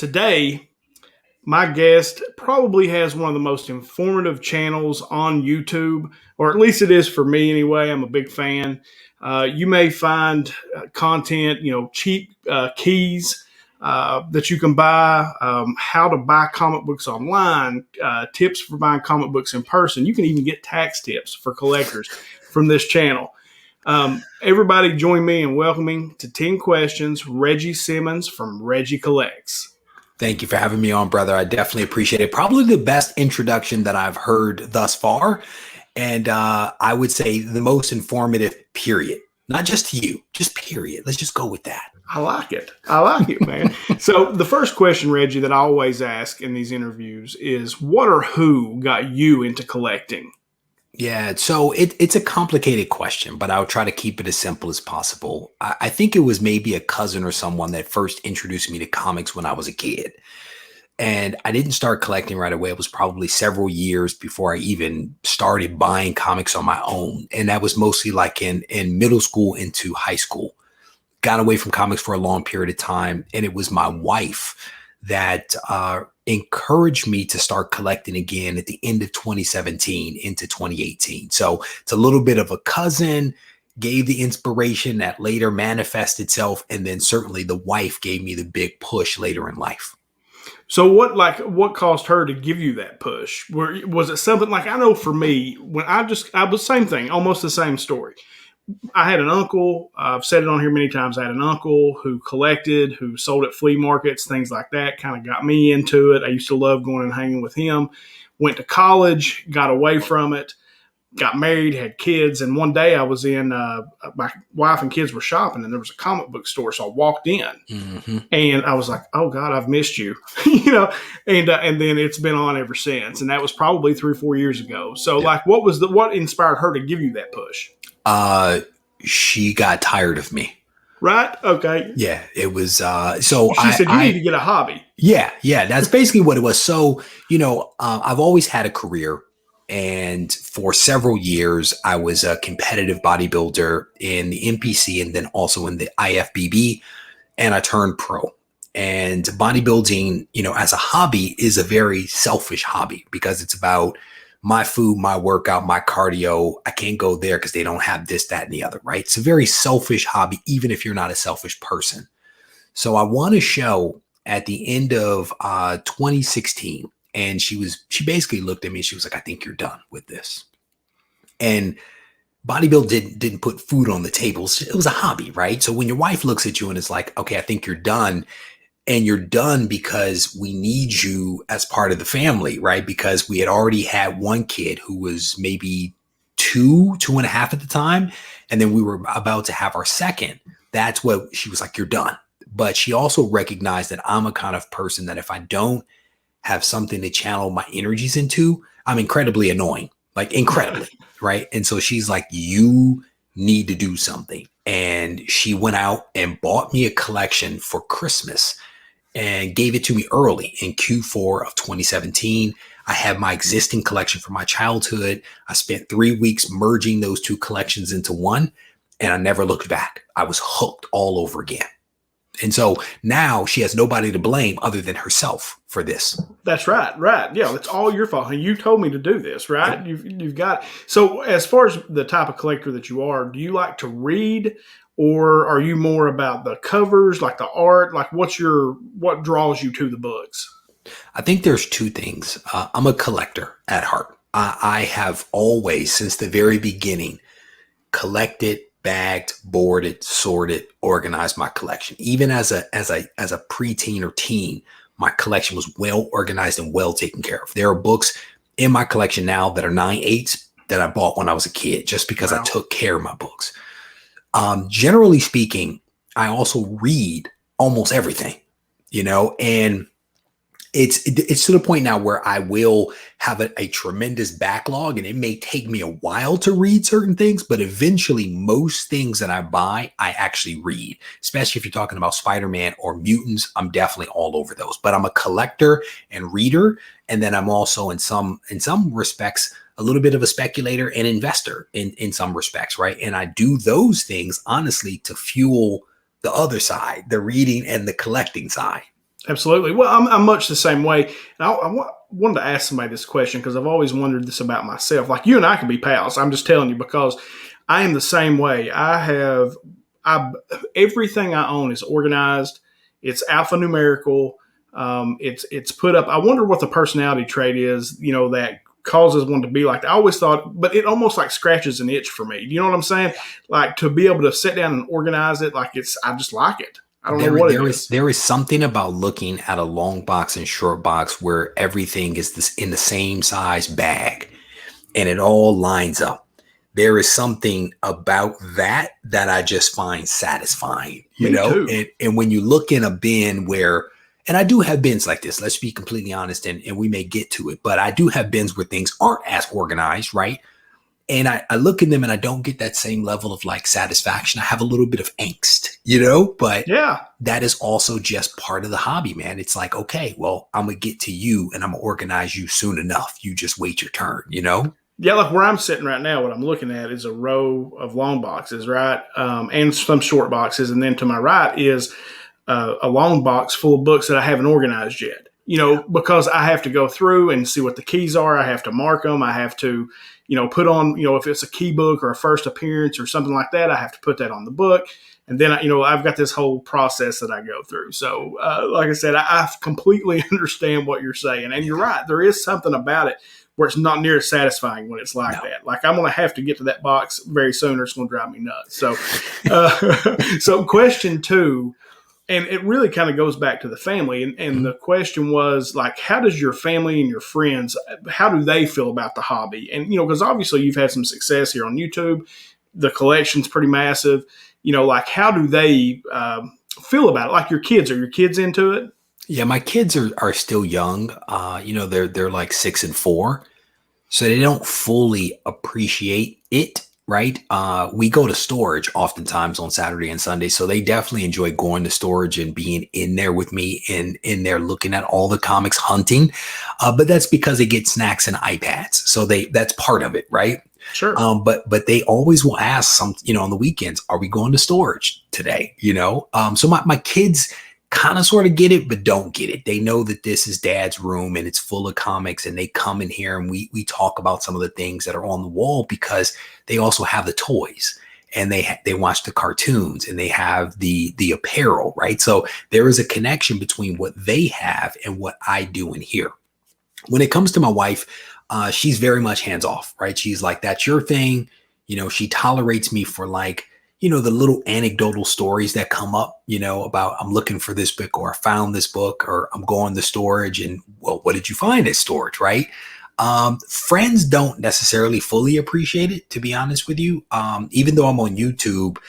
today, my guest probably has one of the most informative channels on YouTube, or at least it is for me anyway. I'm a big fan. You may find content, cheap keys that you can buy, how to buy comic books online, tips for buying comic books in person. You can even get tax tips for collectors from this channel. Everybody join me in welcoming to 10 Questions, Regie Simmons from Regie Collects. Thank you for having me on, brother. I definitely appreciate it. Probably the best introduction that I've heard thus far. And I would say the most informative, period. Not just to you, just period. Let's just go with that. I like it. I like it, man. So the first question, Regie, that I always ask in these interviews is, what or who got you into collecting? Yeah, so it's a complicated question, but I'll try to keep it as simple as possible. I think it was maybe a cousin or someone that first introduced me to comics when I was a kid. And I didn't start collecting right away. It was probably several years before I even started buying comics on my own. And that was mostly like in middle school into high school. Got away from comics for a long period of time. And it was my wife that encouraged me to start collecting again at the end of 2017 into 2018. So it's a little bit of a cousin, gave the inspiration that later manifested itself. And then certainly the wife gave me the big push later in life. So what caused her to give you that push? Was it something like, I know for me, when I was same thing, almost the same story. I had an uncle, I've said it on here many times, I had an uncle who collected, who sold at flea markets, things like that, kind of got me into it. I used to love going and hanging with him. Went to college, got away from it, got married, had kids, and one day I was in, my wife and kids were shopping, and there was a comic book store, so I walked in, and I was like, oh God, I've missed you, and then it's been on ever since, and that was probably 3 or 4 years ago. So what inspired her to give you that push? She got tired of me. Right? Okay. Yeah, it was, so she said, you need to get a hobby. Yeah, that's basically what it was. So, I've always had a career. And for several years, I was a competitive bodybuilder in the NPC and then also in the IFBB, and I turned pro. And bodybuilding, as a hobby is a very selfish hobby because it's about my food, my workout, my cardio. I can't go there because they don't have this, that, and the other, right? It's a very selfish hobby, even if you're not a selfish person. So I won a show at the end of 2016. And she basically looked at me. She was like, I think you're done with this. And bodybuilding didn't put food on the table. It was a hobby, right? So when your wife looks at you and is like, okay, I think you're done. And you're done because we need you as part of the family, right? Because we had already had one kid who was maybe two and a half at the time. And then we were about to have our second. That's what she was like, you're done. But she also recognized that I'm a kind of person that if I don't have something to channel my energies into, I'm incredibly annoying, like incredibly, right? And so she's like, you need to do something. And she went out and bought me a collection for Christmas and gave it to me early in Q4 of 2017. I had my existing collection from my childhood. I spent 3 weeks merging those two collections into one, and I never looked back. I was hooked all over again. And so now she has nobody to blame other than herself for this. That's right. Yeah, it's all your fault. You told me to do this, right? Yeah. You've got. So as far as the type of collector that you are, do you like to read, or are you more about the covers, like the art? Like what draws you to the books? I think there's two things. I'm a collector at heart. I have always, since the very beginning, collected, bagged, boarded, sorted, organized my collection. Even as a preteen or teen, my collection was well organized and well taken care of. There are books in my collection now that are 9/8 that I bought when I was a kid, just because I took care of my books. Generally speaking, I also read almost everything, and it's to the point now where I will have a tremendous backlog, and it may take me a while to read certain things, but eventually most things that I buy, I actually read, especially if you're talking about Spider-Man or mutants. I'm definitely all over those, but I'm a collector and reader. And then I'm also in some respects, a little bit of a speculator and investor in some respects, right? And I do those things honestly to fuel the other side, the reading and the collecting side. Absolutely. Well, I'm much the same way. And wanted to ask somebody this question because I've always wondered this about myself. Like you and I can be pals. I'm just telling you because I am the same way. I everything I own is organized. It's alphanumerical. It's put up. I wonder what the personality trait is. That causes one to be like that. I always thought, but it almost like scratches an itch for me. You know what I'm saying? Like to be able to sit down and organize it. Like I just like it. I don't know what it is. There is something about looking at a long box and short box where everything is this in the same size bag and it all lines up. There is something about that I just find satisfying, Me too. and when you look in a bin where, and I do have bins like this, let's be completely honest, and we may get to it, but I do have bins where things aren't as organized, right? And I look in them and I don't get that same level of like satisfaction. I have a little bit of angst, but Yeah. that is also just part of the hobby, man. It's like, okay, well, I'm going to get to you and I'm going to organize you soon enough. You just wait your turn, Yeah, like where I'm sitting right now, what I'm looking at is a row of long boxes, right? And some short boxes. And then to my right is a long box full of books that I haven't organized yet. Because I have to go through and see what the keys are. I have to mark them. I have to, put on, if it's a key book or a first appearance or something like that, I have to put that on the book. And then, I've got this whole process that I go through. So, like I said, I completely understand what you're saying. And you're right. There is something about it where it's not near as satisfying when it's like that. Like I'm going to have to get to that box very soon or it's going to drive me nuts. So, so question 2, and it really kind of goes back to the family. And the question was like, how does your family and your friends, how do they feel about the hobby? And, because obviously you've had some success here on YouTube. The collection's pretty massive. Like how do they feel about it? Like your kids, are your kids into it? Yeah, my kids are still young. They're like 6 and 4. So they don't fully appreciate it, right? We go to storage oftentimes on Saturday and Sunday. So they definitely enjoy going to storage and being in there with me and in there looking at all the comics, hunting. But that's because they get snacks and iPads. So that's part of it, right? Sure. But they always will ask on the weekends, are we going to storage today? So my kids kind of sort of get it, but don't get it. They know that this is dad's room and it's full of comics, and they come in here and we talk about some of the things that are on the wall because they also have the toys and they watch the cartoons and they have the apparel, right? So there is a connection between what they have and what I do in here. When it comes to my wife, she's very much hands off, right? She's like, that's your thing. She tolerates me for like, the little anecdotal stories that come up, about I'm looking for this book or I found this book or I'm going to storage and, well, what did you find at storage, right? Friends don't necessarily fully appreciate it, to be honest with you. Even though I'm on YouTube,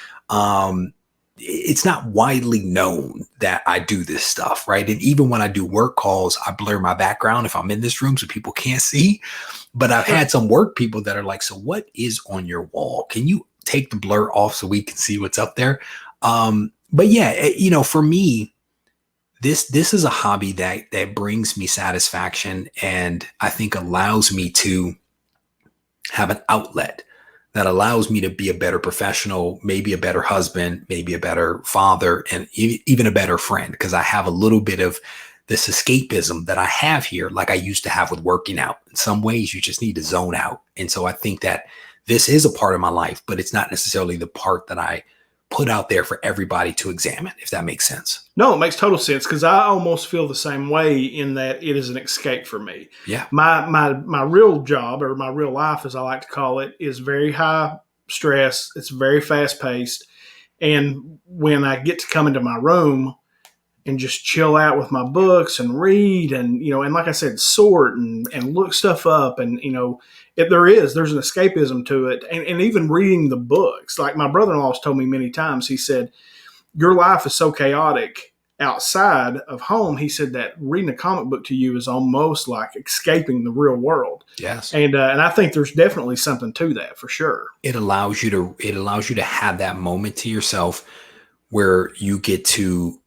it's not widely known that I do this stuff, right? And even when I do work calls, I blur my background if I'm in this room so people can't see. But I've had some work people that are like, so what is on your wall? Can you take the blur off so we can see what's up there? But yeah, for me, this is a hobby that brings me satisfaction and I think allows me to have an outlet that allows me to be a better professional, maybe a better husband, maybe a better father, and even a better friend, because I have a little bit of this escapism that I have here, like I used to have with working out. In some ways, you just need to zone out. And so I think that this is a part of my life, but it's not necessarily the part that I put out there for everybody to examine, if that makes sense. No, it makes total sense because I almost feel the same way in that it is an escape for me. Yeah. My real job, or my real life as I like to call it, is very high stress. It's very fast paced. And when I get to come into my room and just chill out with my books and read and, and like I said, sort and look stuff up. And, there's an escapism to it. And even reading the books, like my brother-in-law has told me many times, he said, your life is so chaotic outside of home. He said that reading a comic book to you is almost like escaping the real world. Yes. And I think there's definitely something to that for sure. It allows you to have that moment to yourself where you get to,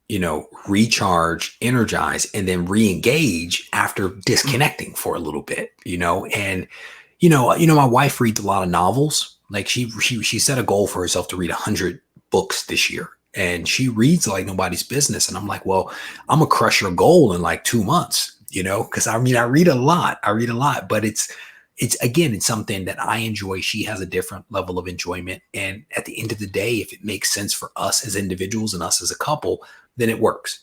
recharge, energize, and then re-engage after disconnecting for a little bit, and, my wife reads a lot of novels. Like she set a goal for herself to read 100 books this year. and she reads like nobody's business. And I'm like, well, I'm gonna crush her goal in like 2 months, because I mean, I read a lot, but it's again, it's something that I enjoy. She has a different level of enjoyment. And at the end of the day, if it makes sense for us as individuals and us as a couple, then it works.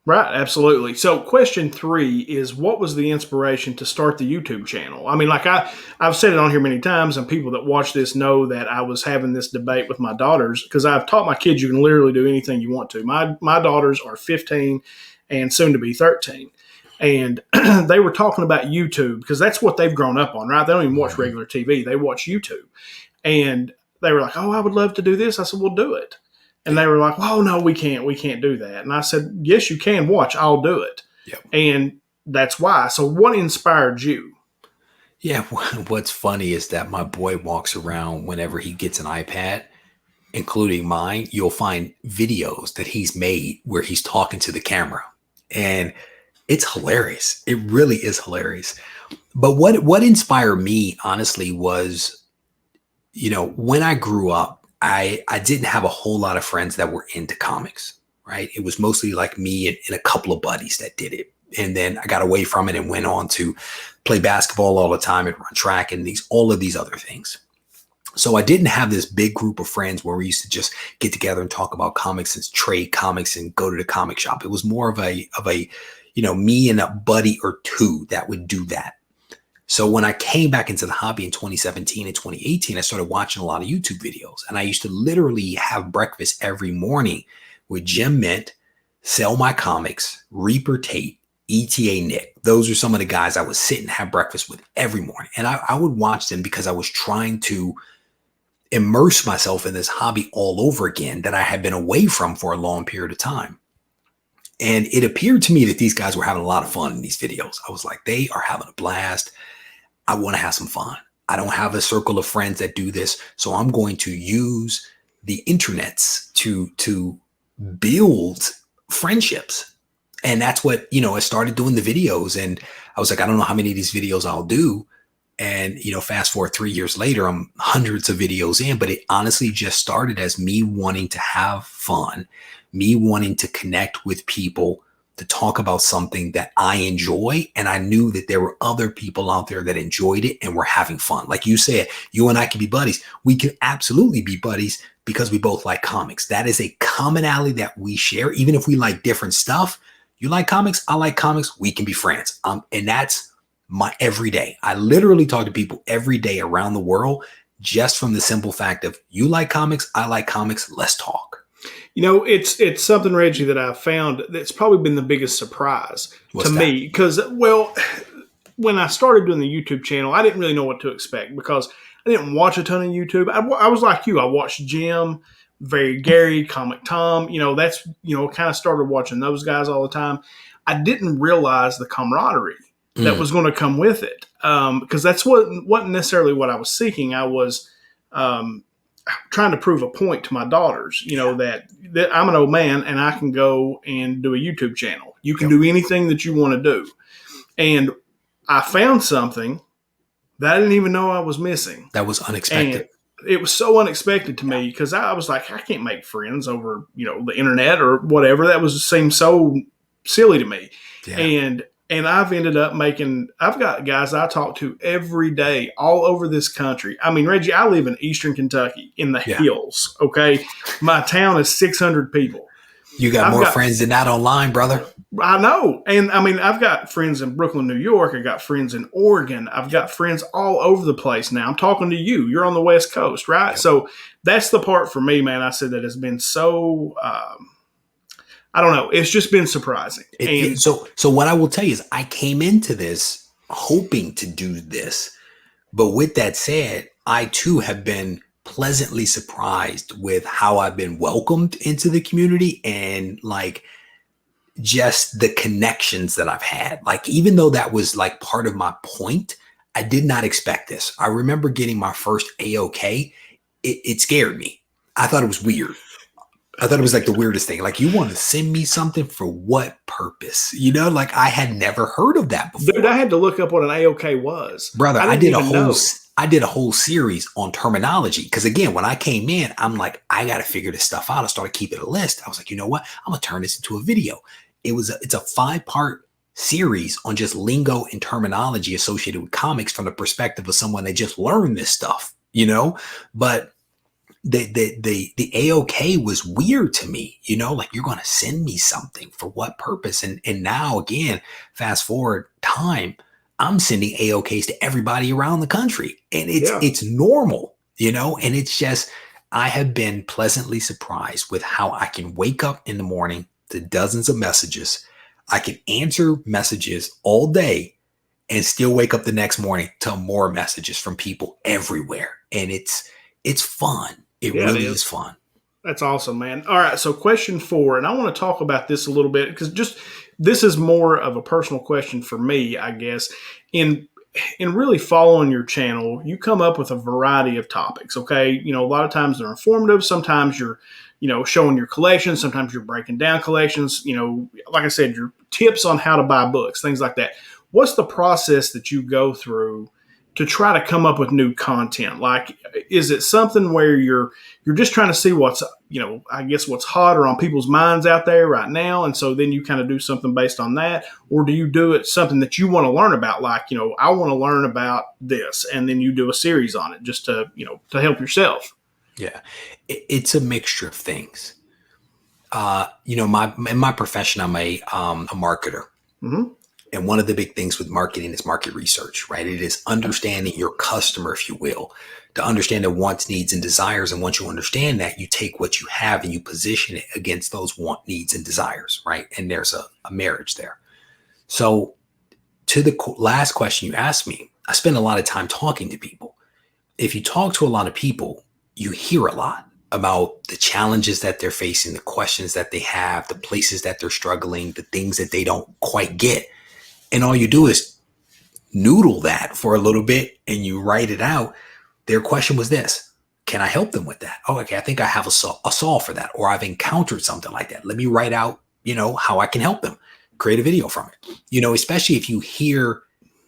Right, absolutely. So, question 3 is, what was the inspiration to start the YouTube channel? I mean, like I've said it on here many times, and people that watch this know that I was having this debate with my daughters, because I've taught my kids you can literally do anything you want to. My daughters are 15 and soon to be 13. And they were talking about YouTube because that's what they've grown up on, right? They don't even watch regular TV. They watch YouTube. And they were like, oh, I would love to do this. I said, well, do it. And they were like, "Oh no, we can't do that." And I said, "Yes, you can. Watch, I'll do it." Yep. And that's why. So, what inspired you? Yeah, what's funny is that my boy walks around whenever he gets an iPad, including mine. You'll find videos that he's made where he's talking to the camera, and it's hilarious. It really is hilarious. But what inspired me, honestly, was, when I grew up, I didn't have a whole lot of friends that were into comics, right? It was mostly like me and a couple of buddies that did it. And then I got away from it and went on to play basketball all the time and run track and all of these other things. So I didn't have this big group of friends where we used to just get together and talk about comics and trade comics and go to the comic shop. It was more of a me and a buddy or two that would do that. So when I came back into the hobby in 2017 and 2018, I started watching a lot of YouTube videos, and I used to literally have breakfast every morning with Jim Mint, Sell My Comics, Reaper Tate, ETA Nick. Those are some of the guys I would sit and have breakfast with every morning. And I would watch them because I was trying to immerse myself in this hobby all over again that I had been away from for a long period of time. And it appeared to me that these guys were having a lot of fun in these videos. I was like, they are having a blast. I want to have some fun. I don't have a circle of friends that do this. So I'm going to use the internets to build friendships. And that's what, I started doing the videos, and I was like, I don't know how many of these videos I'll do. And, fast forward 3 years later, I'm hundreds of videos in, but it honestly just started as me wanting to have fun, me wanting to connect with people, to talk about something that I enjoy. And I knew that there were other people out there that enjoyed it and were having fun. Like you said, you and I can be buddies. We can absolutely be buddies because we both like comics. That is a commonality that we share. Even if we like different stuff, you like comics, I like comics, we can be friends. And that's my everyday. I literally talk to people every day around the world just from the simple fact of, you like comics, I like comics, let's talk. It's something, Reggie, that I've found that's probably been the biggest surprise to me. Because, when I started doing the YouTube channel, I didn't really know what to expect because I didn't watch a ton of YouTube. I was like you. I watched Jim, Very Gary, Comic Tom. That's, kind of started watching those guys all the time. I didn't realize the camaraderie that was going to come with it, because that's wasn't necessarily what I was seeking. I was trying to prove a point to my daughters, that I'm an old man and I can go and do a YouTube channel. You can do anything that you want to do. And I found something that I didn't even know I was missing. That was unexpected. And it was so unexpected to me because I was like, I can't make friends over, the internet or whatever. That seemed so silly to me. Yeah. And I've ended up I've got guys I talk to every day all over this country. I mean, Reggie, I live in Eastern Kentucky in the hills. Okay. My town is 600 people. You got more friends than that online, brother. I know. And I mean, I've got friends in Brooklyn, New York. I've got friends in Oregon. I've got friends all over the place now. I'm talking to you. You're on the West Coast, right? Yep. So that's the part for me, man. I said that has been so, I don't know. It's just been surprising. So what I will tell you is I came into this hoping to do this. But with that said, I too have been pleasantly surprised with how I've been welcomed into the community and like just the connections that I've had. Like, even though that was like part of my point, I did not expect this. I remember getting my first AOK. It scared me. I thought it was weird. I thought it was like the weirdest thing. Like, you want to send me something for what purpose? Like I had never heard of that before. Dude, I had to look up what an AOK was. Brother, I did a I did a whole series on terminology. Because again, when I came in, I'm like, I got to figure this stuff out. I started keeping a list. I was like, you know what? I'm going to turn this into a video. It's a 5-part series on just lingo and terminology associated with comics from the perspective of someone that just learned this stuff, you know? But the AOK was weird to me, you know, like, you're going to send me something for what purpose? And now again, fast forward time, I'm sending AOKs to everybody around the country, and it's normal, you know, and it's just, I have been pleasantly surprised with how I can wake up in the morning to dozens of messages. I can answer messages all day and still wake up the next morning to more messages from people everywhere. And it's fun. It really is fun. That's awesome, man. All right. So question 4, and I want to talk about this a little bit because this is more of a personal question for me, I guess. In really following your channel, you come up with a variety of topics. Okay. You know, a lot of times they're informative. Sometimes you're, you know, showing your collections. Sometimes you're breaking down collections, you know, like I said, your tips on how to buy books, things like that. What's the process that you go through to try to come up with new content? Like, is it something where you're just trying to see what's, you know, I guess what's hotter on people's minds out there right now, and so then you kind of do something based on that? Or do you do it something that you want to learn about? Like, you know, I want to learn about this, and then you do a series on it just to, you know, to help yourself. Yeah, it's a mixture of things. You know, in my profession, I'm a marketer. Mm-hmm. And one of the big things with marketing is market research, right? It is understanding your customer, if you will, to understand their wants, needs, and desires. And once you understand that, you take what you have and you position it against those want, needs, and desires, right? And there's a marriage there. So to the last question you asked me, I spend a lot of time talking to people. If you talk to a lot of people, you hear a lot about the challenges that they're facing, the questions that they have, the places that they're struggling, the things that they don't quite get. And all you do is noodle that for a little bit and you write it out. Their question was this: can I help them with that? Oh, okay. I think I have a solve for that, or I've encountered something like that. Let me write out, you know, how I can help them, create a video from it. You know, especially if you hear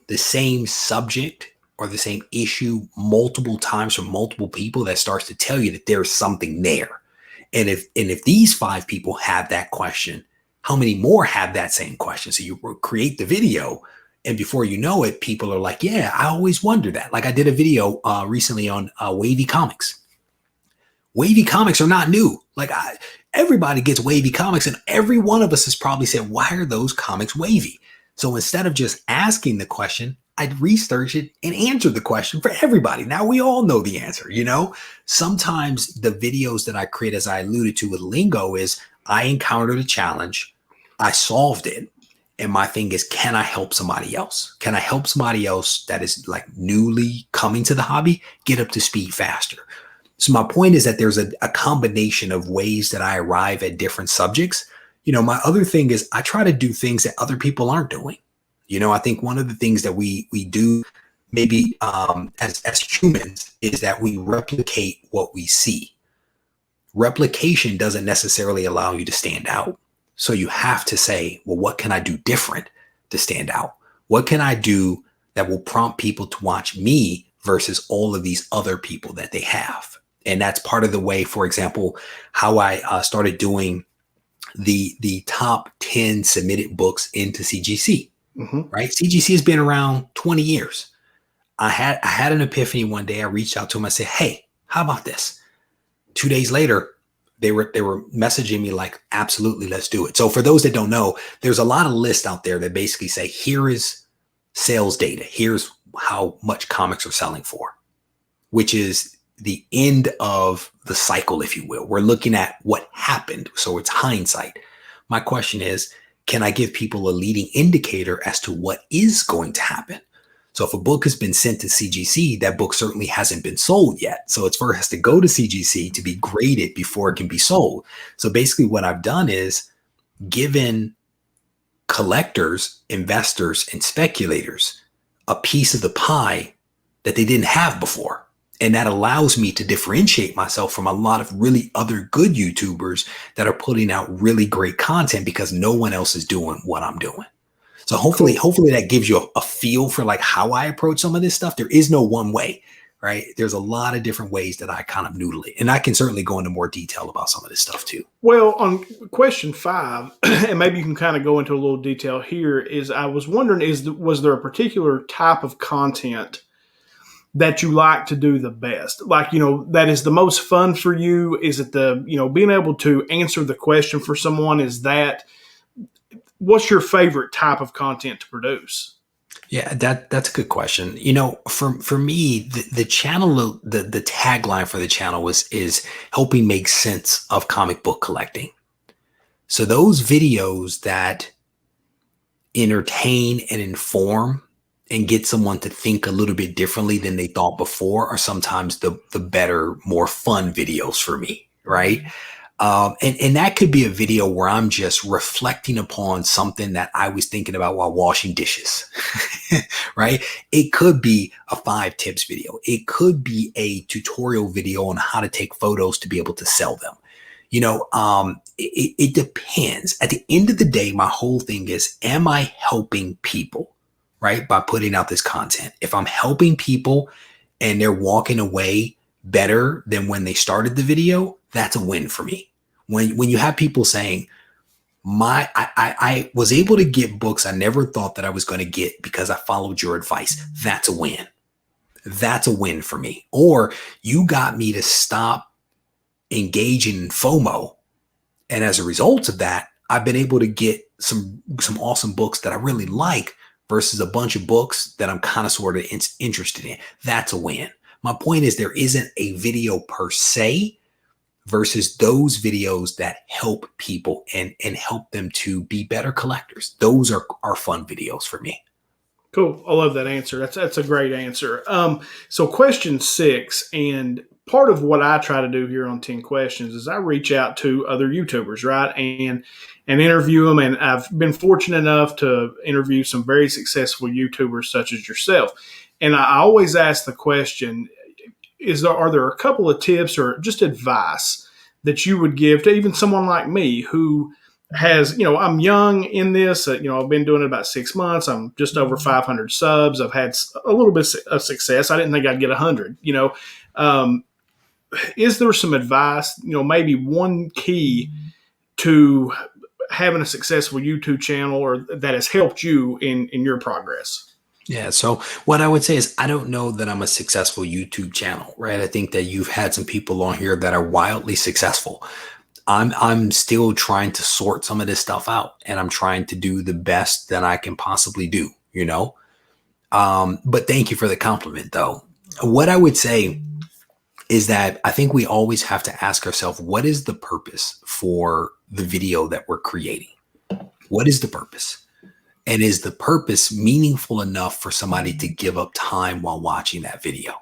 the same subject or the same issue multiple times from multiple people, that starts to tell you that there's something there. And if these 5 people have that question, how many more have that same question? So you create the video, and before you know it, people are like, yeah, I always wonder that. Like, I did a video recently on wavy comics. Wavy comics are not new. Like, everybody gets wavy comics, and every one of us has probably said, why are those comics wavy? So instead of just asking the question, I'd research it and answer the question for everybody. Now we all know the answer, you know? Sometimes the videos that I create, as I alluded to with lingo, is I encountered a challenge, I solved it, and my thing is, can I help somebody else? Can I help somebody else that is like newly coming to the hobby get up to speed faster? So my point is that there's a combination of ways that I arrive at different subjects. You know, my other thing is I try to do things that other people aren't doing. You know, I think one of the things that we do maybe as humans is that we replicate what we see. Replication doesn't necessarily allow you to stand out. So you have to say, well, what can I do different to stand out? What can I do that will prompt people to watch me versus all of these other people that they have? And that's part of the way, for example, how I started doing the top 10 submitted books into CGC, right? CGC has been around 20 years. I had an epiphany one day. I reached out to them. I said, hey, how about this? 2 days later, they were messaging me like, absolutely, let's do it. So for those that don't know, there's a lot of lists out there that basically say, here is sales data. Here's how much comics are selling for, which is the end of the cycle, if you will. We're looking at what happened. So it's hindsight. My question is, can I give people a leading indicator as to what is going to happen? So if a book has been sent to CGC, that book certainly hasn't been sold yet. So it's first has to go to CGC to be graded before it can be sold. So basically what I've done is given collectors, investors, and speculators a piece of the pie that they didn't have before. And that allows me to differentiate myself from a lot of really other good YouTubers that are putting out really great content because no one else is doing what I'm doing. So hopefully that gives you a feel for like how I approach some of this stuff. There is no one way. right? There's a lot of different ways that I kind of noodle it. And I can certainly go into more detail about some of this stuff too. Well, on question 5, and maybe you can kind of go into a little detail here, is I was wondering, was there a particular type of content that you like to do the best? Like, that is the most fun for you? Is it being able to answer the question for someone? What's your favorite type of content to produce? Yeah, that's a good question. For me, the channel, the tagline for the channel is helping make sense of comic book collecting. So those videos that entertain and inform and get someone to think a little bit differently than they thought before are sometimes the better, more fun videos for me, right? And that could be a video where I'm just reflecting upon something that I was thinking about while washing dishes, right? It could be a 5 tips video. It could be a tutorial video on how to take photos to be able to sell them. It depends. At the end of the day, my whole thing is, am I helping people, right? By putting out this content. If I'm helping people and they're walking away better than when they started the video, that's a win for me. When you have people saying, I was able to get books I never thought that I was going to get because I followed your advice, that's a win. That's a win for me. Or you got me to stop engaging in FOMO. And as a result of that, I've been able to get some awesome books that I really like versus a bunch of books that I'm kind of sort of interested in. That's a win. My point is, there isn't a video per se versus those videos that help people and help them to be better collectors. Those are fun videos for me. Cool. I love that answer. That's a great answer. So question 6, and part of what I try to do here on 10 Questions is I reach out to other YouTubers, right? And interview them. And I've been fortunate enough to interview some very successful YouTubers such as yourself. And I always ask the question, are there a couple of tips or just advice that you would give to even someone like me who has, I'm young in this, I've been doing it about 6 months. I'm just over 500 subs. I've had a little bit of success. I didn't think I'd get 100, is there some advice, maybe one key to having a successful YouTube channel or that has helped you in your progress? Yeah. So what I would say is, I don't know that I'm a successful YouTube channel, right? I think that you've had some people on here that are wildly successful. I'm still trying to sort some of this stuff out, and I'm trying to do the best that I can possibly do, but thank you for the compliment though. What I would say is that I think we always have to ask ourselves, what is the purpose for the video that we're creating? What is the purpose? And is the purpose meaningful enough for somebody to give up time while watching that video?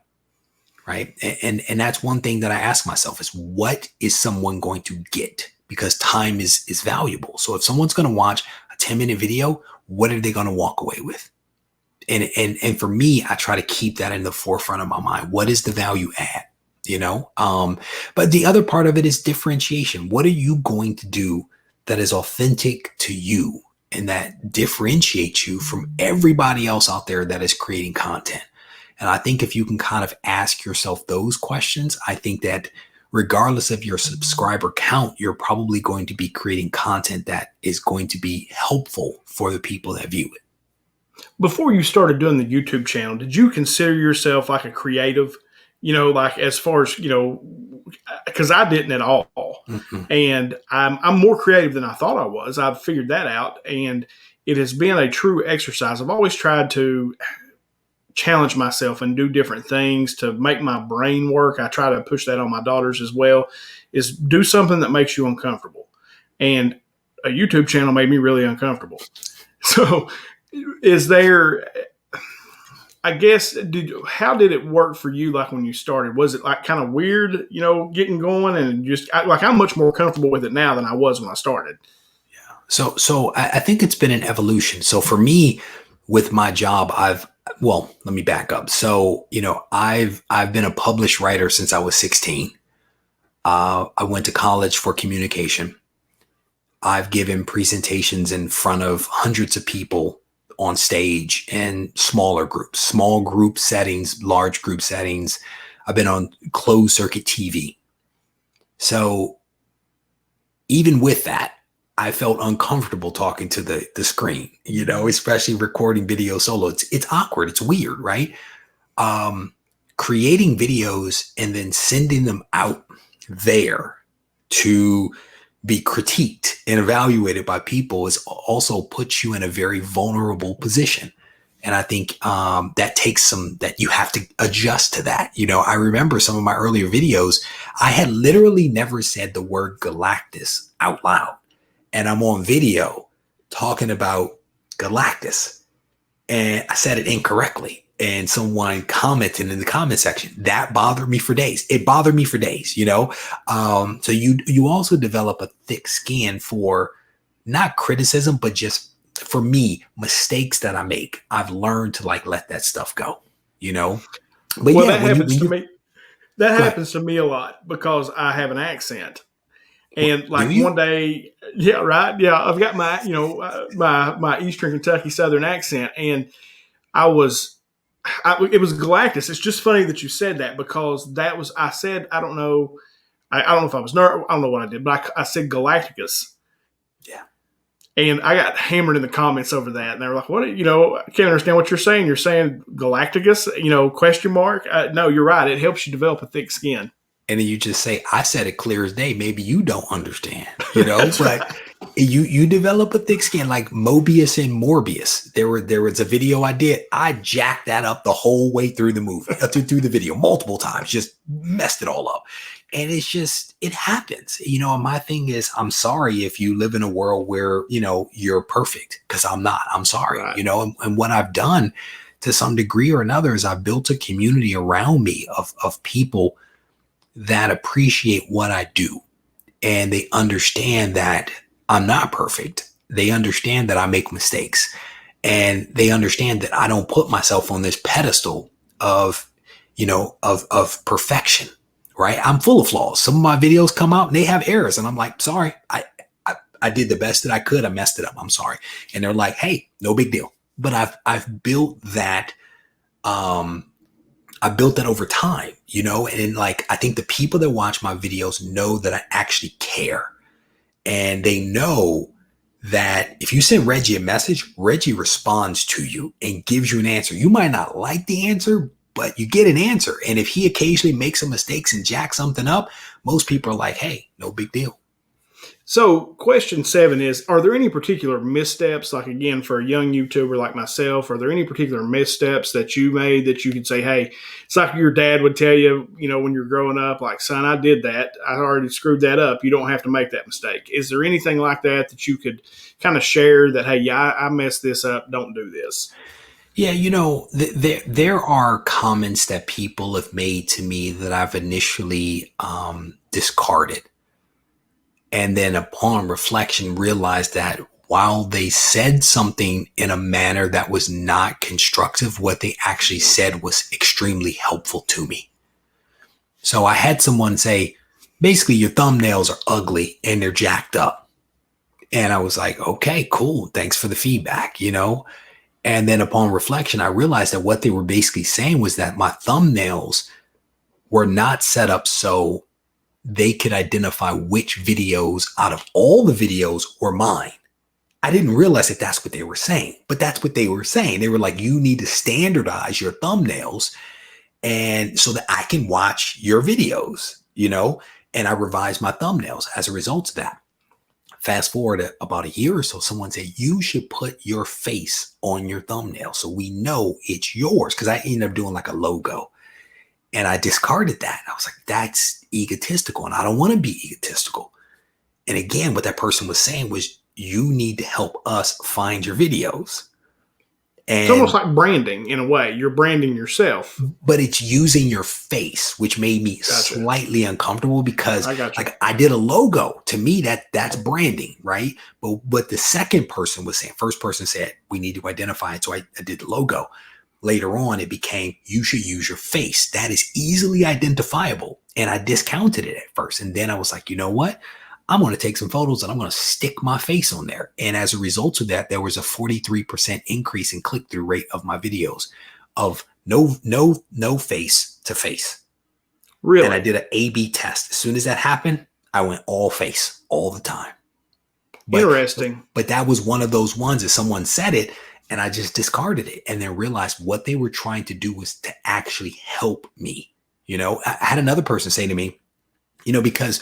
Right. And that's one thing that I ask myself is, what is someone going to get? Because time is valuable. So if someone's going to watch a 10-minute video, what are they going to walk away with? And for me, I try to keep that in the forefront of my mind. What is the value add? But the other part of it is differentiation. What are you going to do that is authentic to you and that differentiates you from everybody else out there that is creating content? And I think if you can kind of ask yourself those questions, I think that regardless of your subscriber count, you're probably going to be creating content that is going to be helpful for the people that view it. Before you started doing the YouTube channel, did you consider yourself like a creative? Like as far as, because I didn't at all. Mm-hmm. And I'm more creative than I thought I was. I've figured that out. And it has been a true exercise. I've always tried to challenge myself and do different things to make my brain work. I try to push that on my daughters as well, is do something that makes you uncomfortable. And a YouTube channel made me really uncomfortable. So is there, I guess, how did it work for you? Like when you started, was it like kind of weird, getting going and just I'm much more comfortable with it now than I was when I started. Yeah. So I think it's been an evolution. So for me with my job, let me back up. So, I've been a published writer since I was 16. I went to college for communication. I've given presentations in front of hundreds of people on stage in smaller groups, small group settings, large group settings. I've been on closed circuit TV. So even with that, I felt uncomfortable talking to the screen, especially recording video solo. It's awkward. It's weird, right? Creating videos and then sending them out there to be critiqued and evaluated by people is also puts you in a very vulnerable position. And I think that takes that you have to adjust to that. I remember some of my earlier videos, I had literally never said the word Galactus out loud. And I'm on video talking about Galactus. And I said it incorrectly. And someone commented in the comment section. That bothered me for days. It bothered me for days, So you also develop a thick skin for not criticism, but just for me, mistakes that I make. I've learned to let that stuff go, But well, yeah, that happens to me. That happens to me a lot because I have an accent. And one day, yeah, right. Yeah. I've got my, my Eastern Kentucky Southern accent. And it was Galactus. It's just funny that you said that because I said, I don't know. I don't know if I was I don't know what I did, but I said Galacticus. Yeah. And I got hammered in the comments over that. And they were like, what, I can't understand what you're saying. You're saying Galacticus, question mark. No, you're right. It helps you develop a thick skin. And then you just say, I said it clear as day. Maybe you don't understand, but you develop a thick skin like Mobius and Morbius. There was a video I did. I jacked that up the whole way through the movie, through the video multiple times, just messed it all up. And it's just, it happens, and my thing is, I'm sorry if you live in a world where, you're perfect, because I'm not. I'm sorry, right. And what I've done to some degree or another is I've built a community around me of people that appreciate what I do. And they understand that I'm not perfect. They understand that I make mistakes. And they understand that I don't put myself on this pedestal of perfection, right? I'm full of flaws. Some of my videos come out and they have errors. And I'm like, sorry, I did the best that I could. I messed it up. I'm sorry. And they're like, hey, no big deal. But I've built that, I built that over time, and I think the people that watch my videos know that I actually care. And they know that if you send Regie a message, Regie responds to you and gives you an answer. You might not like the answer, but you get an answer. And if he occasionally makes some mistakes and jacks something up, most people are like, hey, no big deal. So question 7 is, are there any particular missteps, like again, for a young YouTuber like myself, are there any particular missteps that you made that you could say, hey, it's like your dad would tell you, when you're growing up, like, son, I did that. I already screwed that up. You don't have to make that mistake. Is there anything like that you could kind of share that, hey, yeah, I messed this up. Don't do this. Yeah, there are comments that people have made to me that I've initially discarded. And then upon reflection, realized that while they said something in a manner that was not constructive, what they actually said was extremely helpful to me. So I had someone say, basically, your thumbnails are ugly and they're jacked up. And I was like, okay, cool. Thanks for the feedback, And then upon reflection, I realized that what they were basically saying was that my thumbnails were not set up so they could identify which videos out of all the videos were mine. I didn't realize that that's what they were saying, but that's what they were saying. They were like, you need to standardize your thumbnails and so that I can watch your videos, and I revised my thumbnails as a result of that. Fast forward about a year or so, someone said, you should put your face on your thumbnail so we know it's yours. Because I ended up doing like a logo. And I discarded that. I was like, that's egotistical. And I don't want to be egotistical. And again, what that person was saying was, you need to help us find your videos. And it's almost like branding in a way. You're branding yourself. But it's using your face, which made me slightly uncomfortable because I did a logo. To me, that's branding, right? But what the second person was saying, first person said, we need to identify it. So I did the logo. Later on, it became, you should use your face. That is easily identifiable. And I discounted it at first. And then I was like, you know what? I'm going to take some photos and I'm going to stick my face on there. And as a result of that, there was a 43% increase in click-through rate of my videos of no face to face. Really? And I did an A/B test. As soon as that happened, I went all face all the time. Interesting. But that was one of those ones that someone said it and I just discarded it and then realized what they were trying to do was to actually help me. You know, I had another person say to me, you know, because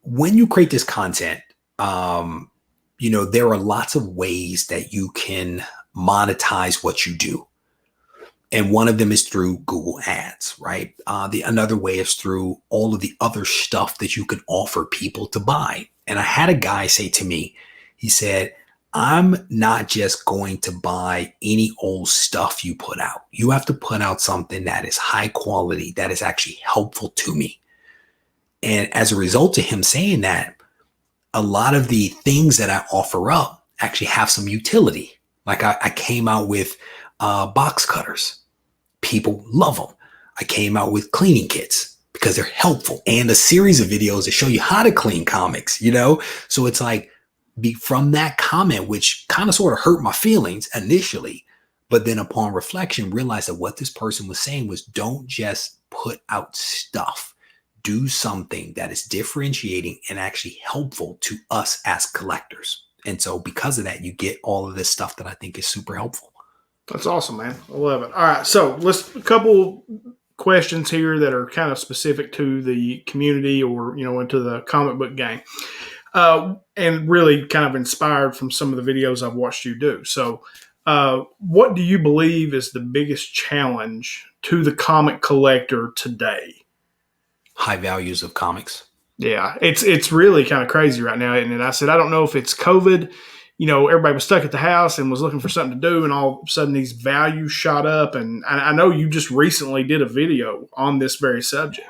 when you create this content, you know, there are lots of ways that you can monetize what you do. And one of them is through Google Ads, right? Another way is through all of the other stuff that you can offer people to buy. And I had a guy say to me, he said, I'm not just going to buy any old stuff you put out. You have to put out something that is high quality, that is actually helpful to me. And as a result of him saying that, a lot of the things that I offer up actually have some utility. Like I came out with box cutters. People love them. I came out with cleaning kits because they're helpful and a series of videos that show you how to clean comics, you know? So it's like from that comment, which kind of sort of hurt my feelings initially, but then upon reflection, realized that what this person was saying was don't just put out stuff. Do something that is differentiating and actually helpful to us as collectors. And so because of that, you get all of this stuff that I think is super helpful. That's awesome, man. I love it. All right. So a couple questions here that are kind of specific to the community or, you know, into the comic book game. And really kind of inspired from some of the videos I've watched you do. So what do you believe is the biggest challenge to the comic collector today? High values of comics. Yeah, it's really kind of crazy right now. And I said, I don't know if it's COVID. You know, everybody was stuck at the house and was looking for something to do, and all of a sudden these values shot up. And I know you just recently did a video on this very subject.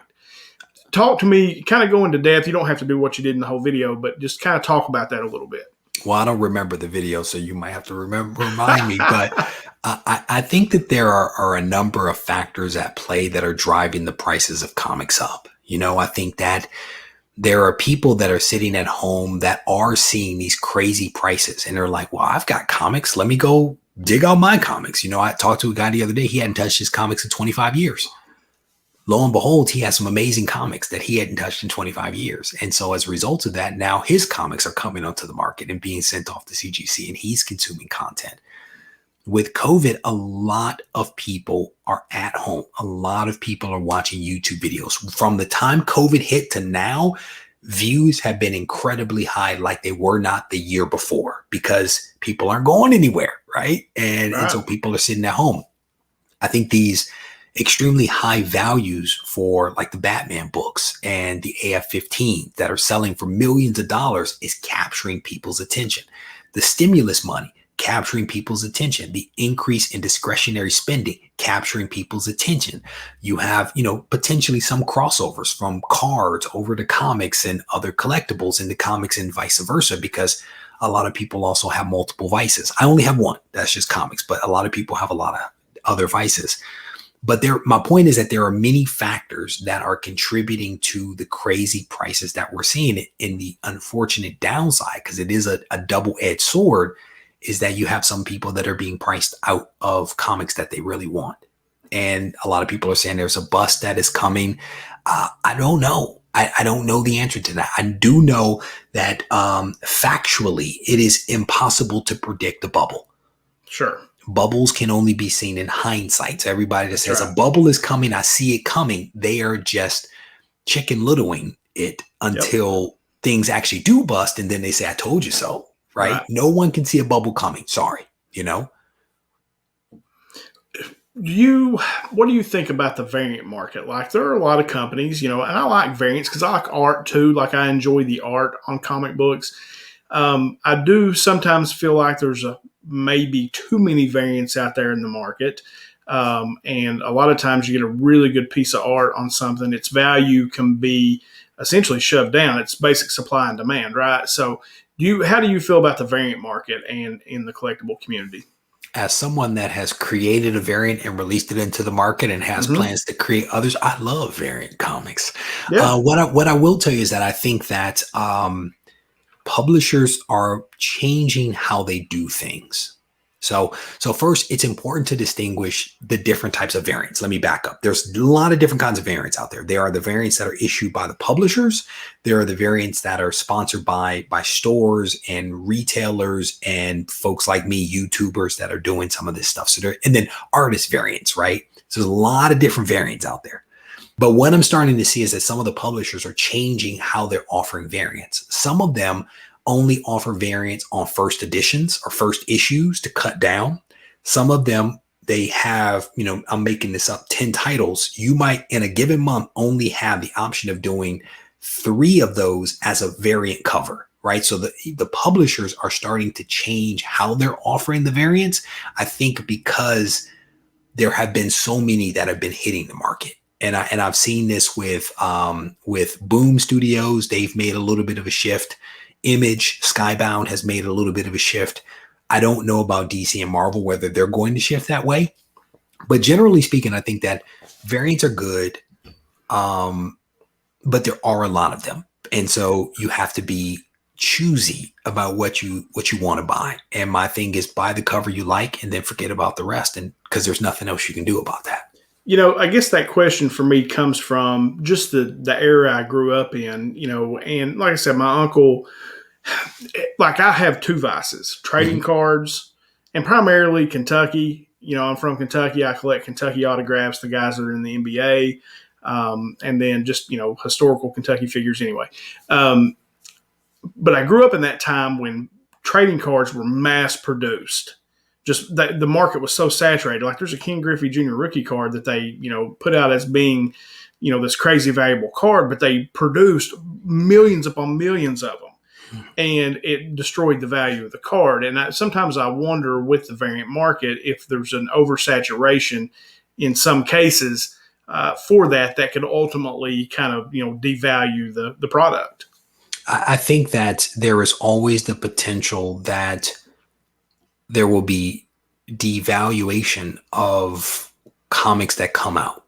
Talk to me, kind of go into depth. You don't have to do what you did in the whole video, but just kind of talk about that a little bit. Well, I don't remember the video, so you might have to remind me. But I think that there are a number of factors at play that are driving the prices of comics up. You know, I think that there are people that are sitting at home that are seeing these crazy prices and they're like, well, I've got comics. Let me go dig out my comics. You know, I talked to a guy the other day. He hadn't touched his comics in 25 years. Lo and behold, he has some amazing comics that he hadn't touched in 25 years. And so as a result of that, now his comics are coming onto the market and being sent off to CGC and he's consuming content. With COVID, a lot of people are at home. A lot of people are watching YouTube videos. From the time COVID hit to now, views have been incredibly high like they were not the year before because people aren't going anywhere, right? And so people are sitting at home. I think these extremely high values for like the Batman books and the AF-15 that are selling for millions of dollars is capturing people's attention. The stimulus money, capturing people's attention, the increase in discretionary spending, capturing people's attention. You have, you know, potentially some crossovers from cards over to comics and other collectibles into comics and vice versa, because a lot of people also have multiple vices. I only have one, that's just comics, but a lot of people have a lot of other vices. But my point is that there are many factors that are contributing to the crazy prices that we're seeing. In the unfortunate downside, because it is a double-edged sword, is that you have some people that are being priced out of comics that they really want. And a lot of people are saying there's a bust that is coming. I don't know. I don't know the answer to that. I do know that factually, it is impossible to predict the bubble. Sure. Bubbles can only be seen in hindsight. So everybody that says a bubble is coming, I see it coming, they are just chicken littling it until things actually do bust. And then they say, I told you so. Right? No one can see a bubble coming. Sorry, you know. What do you think about the variant market? Like, there are a lot of companies, you know, and I like variants because I like art too. Like, I enjoy the art on comic books. I do sometimes feel like there's maybe too many variants out there in the market. And a lot of times you get a really good piece of art on something. Its value can be essentially shoved down. It's basic supply and demand, right? So how do you feel about the variant market and in the collectible community? As someone that has created a variant and released it into the market and has plans to create others, I love variant comics. Yeah. What I will tell you is that I think that publishers are changing how they do things. So first, it's important to distinguish the different types of variants. Let me back up. There's a lot of different kinds of variants out there. There are the variants that are issued by the publishers. There are the variants that are sponsored by stores and retailers and folks like me, YouTubers that are doing some of this stuff. And then artist variants, right? So there's a lot of different variants out there. But what I'm starting to see is that some of the publishers are changing how they're offering variants. Some of them only offer variants on first editions or first issues to cut down. Some of them, they have, I'm making this up, 10 titles. You might, in a given month, only have the option of doing 3 of those as a variant cover, right? So the publishers are starting to change how they're offering the variants, I think because there have been so many that have been hitting the market. And I've seen this with Boom Studios. They've made a little bit of a shift. Image, Skybound has made a little bit of a shift. I don't know about DC and Marvel, whether they're going to shift that way. But generally speaking, I think that variants are good, but there are a lot of them. And so you have to be choosy about what you want to buy. And my thing is buy the cover you like and then forget about the rest. And because there's nothing else you can do about that. I guess that question for me comes from just the era I grew up in, and like I said, my uncle, like I have 2 vices, trading cards and primarily Kentucky. I'm from Kentucky. I collect Kentucky autographs, the guys that are in the NBA, and then just, historical Kentucky figures anyway. But I grew up in that time when trading cards were mass produced. Just the market was so saturated. Like there's a Ken Griffey Jr. rookie card that they, put out as being, this crazy valuable card, but they produced millions upon millions of them, and it destroyed the value of the card. And sometimes I wonder with the variant market if there's an oversaturation in some cases for that could ultimately kind of, devalue the product. I think that there is always the potential that there will be devaluation of comics that come out.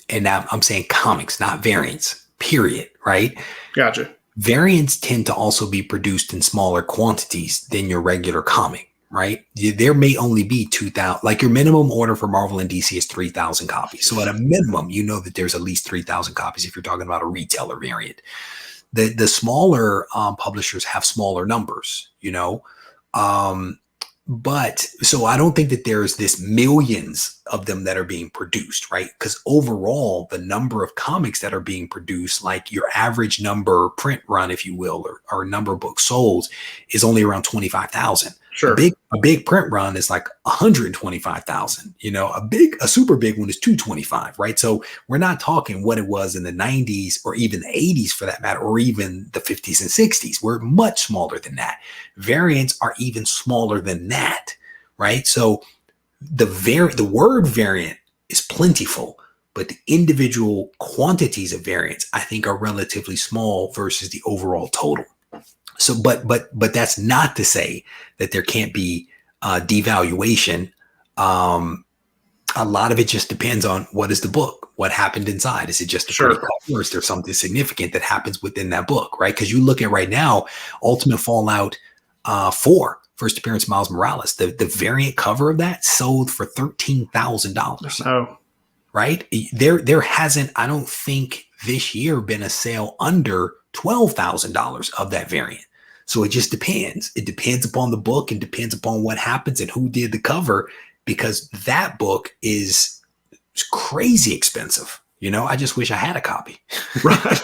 And now I'm saying comics, not variants, period, right? Gotcha. Variants tend to also be produced in smaller quantities than your regular comic, right? There may only be 2,000, like your minimum order for Marvel and DC is 3,000 copies. So at a minimum, that there's at least 3,000 copies if you're talking about a retailer variant. The smaller publishers have smaller numbers, but so I don't think that there's this millions of them that are being produced, right? Because overall, the number of comics that are being produced, like your average number print run, if you will, or number of books sold is only around 25,000. Sure. A big print run is like 125,000. A super big one is 225, right? So we're not talking what it was in the 90s or even the 80s for that matter, or even the 50s and 60s. We're much smaller than that. Variants are even smaller than that, right? So the word variant is plentiful, but the individual quantities of variants, I think, are relatively small versus the overall total. So, but that's not to say that there can't be devaluation. A lot of it just depends on what is the book, what happened inside. Is it just a pretty cover, or is there something significant that happens within that book, right? Because you look at right now, Ultimate Fallout 4, first appearance Miles Morales, the variant cover of that sold for $13,000. Oh, right? There hasn't, I don't think this year, been a sale under $12,000 of that variant. So it just depends. It depends upon the book and depends upon what happens and who did the cover, because that book is crazy expensive. I just wish I had a copy. Right.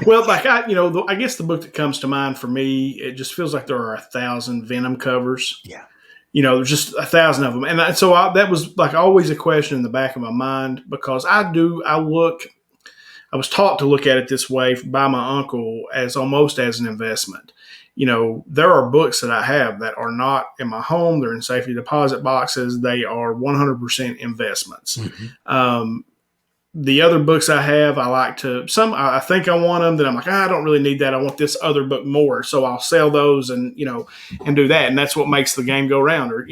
Well, like I guess the book that comes to mind for me, it just feels like there are 1,000 Venom covers. Yeah. There's just 1,000 of them. And that was like always a question in the back of my mind, because I was taught to look at it this way by my uncle as almost as an investment. There are books that I have that are not in my home. They're in safety deposit boxes. They are 100% investments. Mm-hmm. The other books I have, I think I want them, then I'm like, I don't really need that. I want this other book more. So I'll sell those and do that. And that's what makes the game go round, or,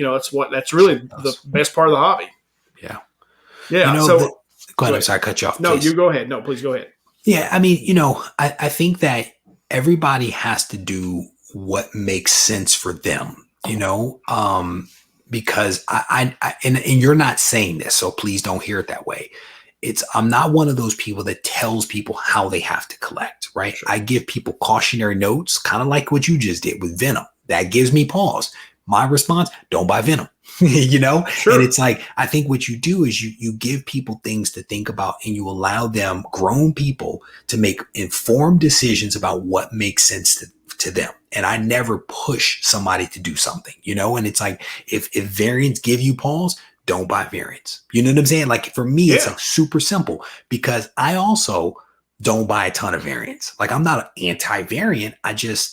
that's really the best part of the hobby. Yeah. Yeah. Go ahead. I'm sorry, I cut you off. No, please. you go ahead. No, please go ahead. Yeah. I mean, I think that everybody has to do what makes sense for them, because and you're not saying this, so please don't hear it that way. I'm not one of those people that tells people how they have to collect, right? Sure. I give people cautionary notes, kind of like what you just did with Venom. That gives me pause. My response, don't buy Venom, Sure. And it's like, I think what you do is you give people things to think about, and you allow them, grown people, to make informed decisions about what makes sense to them. And I never push somebody to do something, and it's like, if variants give you pause, don't buy variants. You know what I'm saying? Like, for me, It's like super simple, because I also don't buy a ton of variants. Like, I'm not an anti-variant.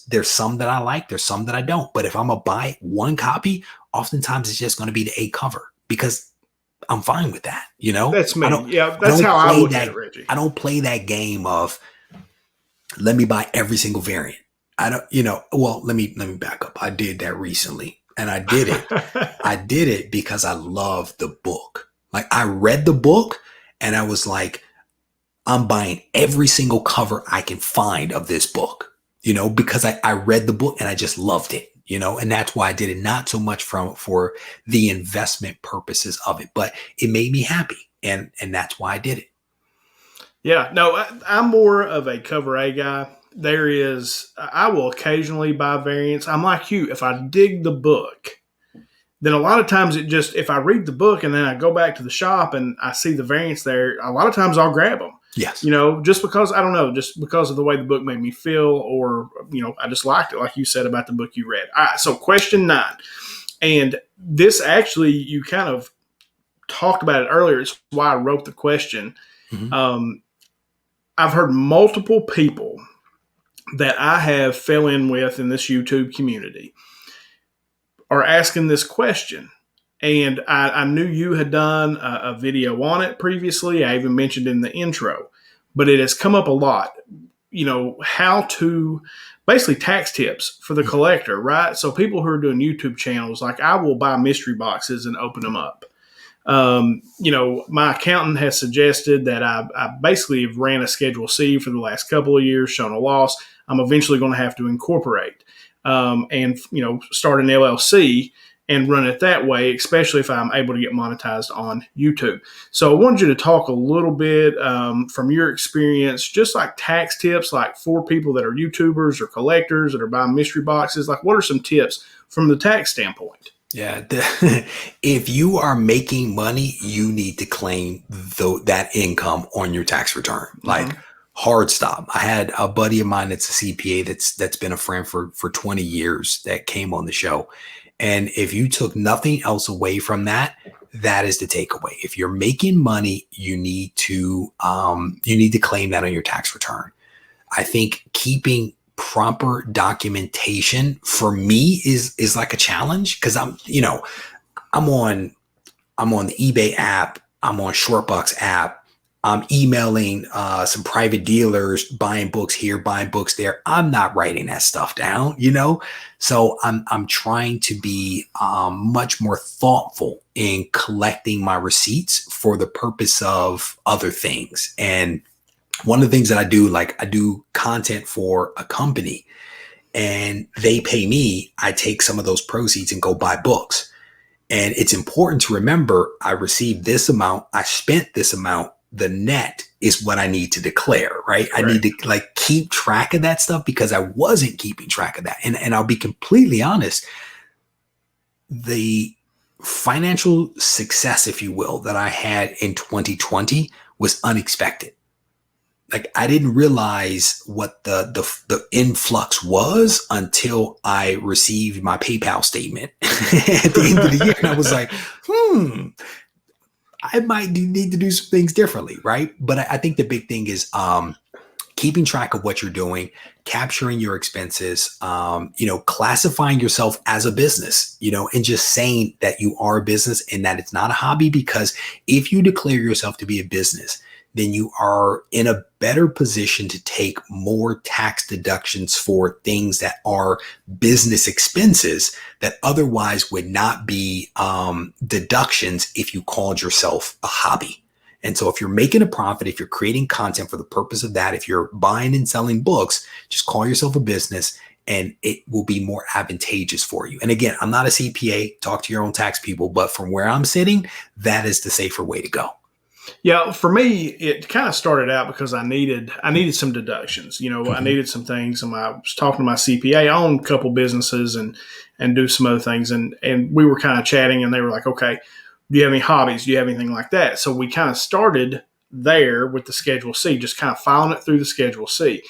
There's some that I like, there's some that I don't. But if I'm gonna buy one copy, oftentimes it's just going to be the A cover, because I'm fine with that. That's me. That's how I look at it, Reggie. I don't play that game of, let me buy every single variant. I don't, well, let me back up. I did that recently. And I did it. I did it because I love the book. Like, I read the book and I was like, I'm buying every single cover I can find of this book, because I read the book and I just loved it, and that's why I did it. Not so much for the investment purposes of it, but it made me happy. And that's why I did it. Yeah, no, I'm more of a cover A guy. I will occasionally buy variants. I'm like you. If I dig the book, then a lot of times if I read the book and then I go back to the shop and I see the variants there, a lot of times I'll grab them. Yes. Just because, I don't know, just because of the way the book made me feel, or, I just liked it, like you said about the book you read. All right, so question 9. And this actually, you kind of talked about it earlier. It's why I wrote the question. Mm-hmm. I've heard multiple people that I have fell in with in this YouTube community are asking this question. And I knew you had done a video on it previously. I even mentioned in the intro, but it has come up a lot, how to basically tax tips for the collector, right? So people who are doing YouTube channels, like, I will buy mystery boxes and open them up. My accountant has suggested that I basically have ran a Schedule C for the last couple of years, shown a loss. I'm eventually going to have to incorporate and start an LLC and run it that way, especially if I'm able to get monetized on YouTube. So I wanted you to talk a little bit from your experience, just like tax tips, like for people that are YouTubers or collectors that are buying mystery boxes. Like, what are some tips from the tax standpoint? Yeah. If you are making money, you need to claim that income on your tax return. Like, hard stop. I had a buddy of mine that's a CPA that's been a friend for 20 years that came on the show. And if you took nothing else away from that, that is the takeaway. If you're making money, you need to claim that on your tax return. I think keeping proper documentation for me is like a challenge, because I'm on the eBay app, I'm on Shortbox app, I'm emailing some private dealers, buying books here, buying books there. I'm not writing that stuff down, So I'm trying to be much more thoughtful in collecting my receipts for the purpose of other things. And one of the things that I do content for a company, and they pay me. I take some of those proceeds and go buy books. And it's important to remember, I received this amount, I spent this amount. The net is what I need to declare, right? I need to keep track of that stuff, because I wasn't keeping track of that. And I'll be completely honest, the financial success, if you will, that I had in 2020 was unexpected. Like, I didn't realize what the influx was until I received my PayPal statement at the end of the year. And I was like, I might need to do some things differently, right? But I think the big thing is keeping track of what you're doing, capturing your expenses, classifying yourself as a business, and just saying that you are a business and that it's not a hobby. Because if you declare yourself to be a business, then you are in a better position to take more tax deductions for things that are business expenses that otherwise would not be deductions if you called yourself a hobby. And so if you're making a profit, if you're creating content for the purpose of that, if you're buying and selling books, just call yourself a business and it will be more advantageous for you. And again, I'm not a CPA, talk to your own tax people, but from where I'm sitting, that is the safer way to go. Yeah, for me, it kind of started out because I needed some deductions. I needed some things, and I was talking to my CPA. I own a couple businesses and do some other things, and we were kind of chatting, and they were like, "Okay, do you have any hobbies? Do you have anything like that?" So we kind of started there with the Schedule C, just kind of filing it through the Schedule C.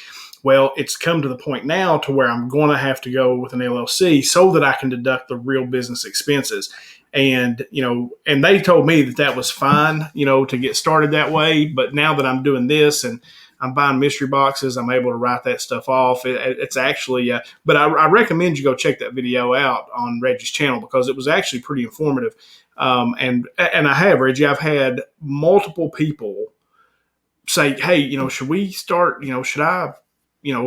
Well, it's come to the point now to where I'm going to have to go with an LLC so that I can deduct the real business expenses. And, and they told me that was fine, to get started that way. But now that I'm doing this and I'm buying mystery boxes, I'm able to write that stuff off. It's actually, but I recommend you go check that video out on Regie's channel because it was actually pretty informative. And I have, Reggie, I've had multiple people say, "Hey, should we start, should I,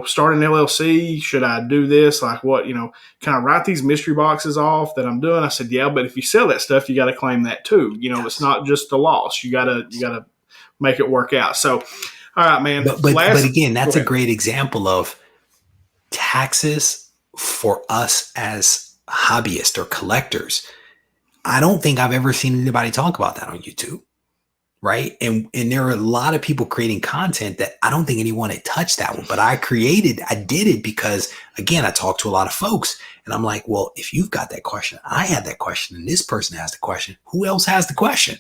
start an LLC? Should I do this? Like what, kind of write these mystery boxes off that I'm doing?" I said, "Yeah, but if you sell that stuff, you got to claim that too. Yes. It's not just the loss. You gotta make it work out." So, all right, man. But again, that's a great example of taxes for us as hobbyists or collectors. I don't think I've ever seen anybody talk about that on YouTube. Right. And there are a lot of people creating content that I don't think anyone had touched that one, but I did it because, again, I talked to a lot of folks and I'm like, well, if you've got that question, I had that question and this person has the question, who else has the question?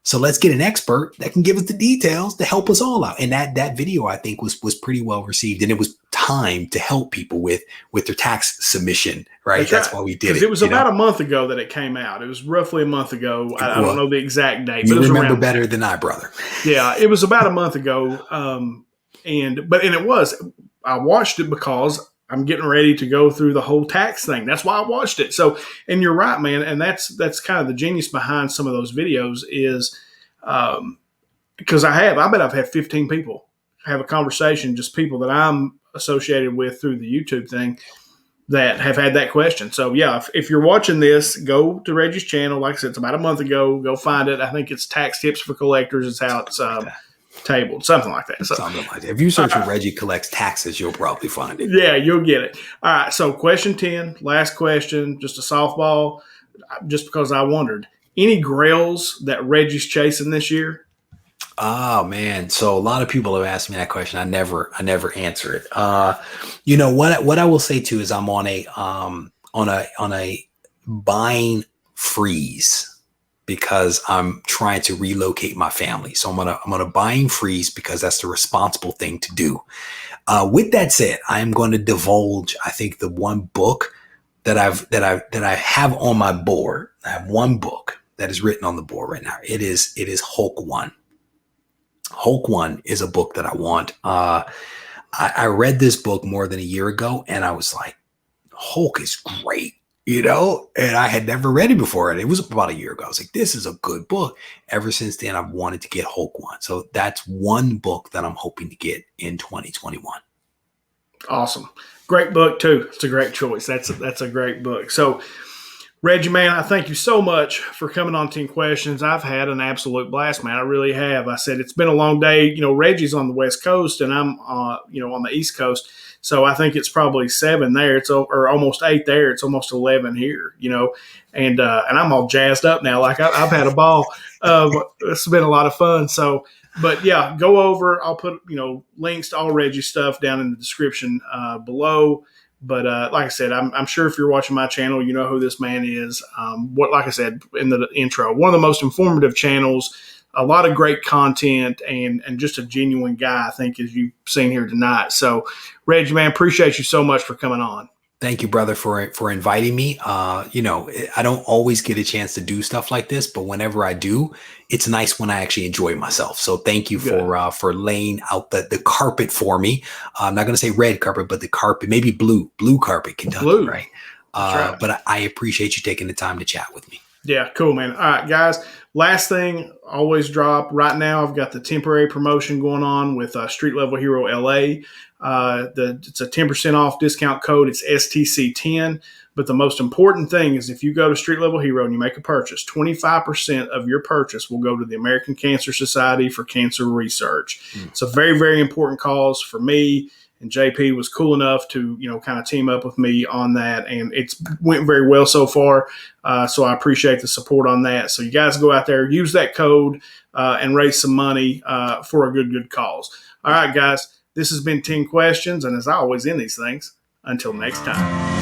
So let's get an expert that can give us the details to help us all out. And that video, I think, was pretty well received. And it was time to help people with their tax submission, right? That's why we did it. It was about a month ago that it came out. It was roughly a month ago. I don't know the exact date. You remember better than I, brother. Yeah, it was about a month ago. I watched it because I'm getting ready to go through the whole tax thing. That's why I watched it. So, and you're right, man. And that's kind of the genius behind some of those videos is because I bet I've had 15 people have a conversation, just people that I'm associated with through the YouTube thing that have had that question. So yeah, if you're watching this, go to Reggie's channel. Like I said, it's about a month ago. Go find it. I think it's Tax Tips for Collectors. It's how it's tabled, something like that. So, something like that. If you search for Regie Collects taxes, you'll probably find it. Yeah, you'll get it. All right. So question 10, last question, just a softball, just because I wondered. Any grails that Reggie's chasing this year? Oh man. So a lot of people have asked me that question. I never answer it. What I will say too is I'm on a buying freeze because I'm trying to relocate my family. So I'm on a buying freeze because that's the responsible thing to do. With that said, I am going to divulge, I think, the one book that I have on my board. I have one book that is written on the board right now. It is Hulk One. Hulk One is a book that I want. I read this book more than a year ago and I was like, Hulk is great, and I had never read it before. And it was about a year ago. I was like, this is a good book. Ever since then, I've wanted to get Hulk One. So that's one book that I'm hoping to get in 2021. Awesome. Great book too. It's a great choice. That's a great book. So Reggie, man, I thank you so much for coming on 10 Questions. I've had an absolute blast, man. I really have. I said it's been a long day. Reggie's on the West Coast and I'm, on the East Coast. So I think it's probably 7 there. Or almost 8 there. It's almost 11 here, and I'm all jazzed up now. Like I've had a ball. It's been a lot of fun. So, but yeah, go over. I'll put, links to all Reggie's stuff down in the description below. But like I said, I'm sure if you're watching my channel, you know who this man is. Like I said in the intro, one of the most informative channels, a lot of great content, and just a genuine guy, I think, as you've seen here tonight. So, Reggie, man, appreciate you so much for coming on. Thank you, brother, for inviting me. I don't always get a chance to do stuff like this, but whenever I do, it's nice when I actually enjoy myself. So thank you for laying out the carpet for me. I'm not going to say red carpet, but the carpet, maybe blue carpet, Kentucky, right? Right. But I appreciate you taking the time to chat with me. Yeah, cool, man. All right, guys. Last thing, always drop. Right now, I've got the temporary promotion going on with Street Level Hero LA. It's a 10% off discount code. It's STC10. But the most important thing is if you go to Street Level Hero and you make a purchase, 25% of your purchase will go to the American Cancer Society for cancer research. It's a very, very important cause for me And JP was cool enough to, kind of team up with me on that. And it's went very well so far. So I appreciate the support on that. So you guys go out there, use that code, and raise some money for a good cause. All right, guys, this has been 10 questions. And as I always end these things, until next time.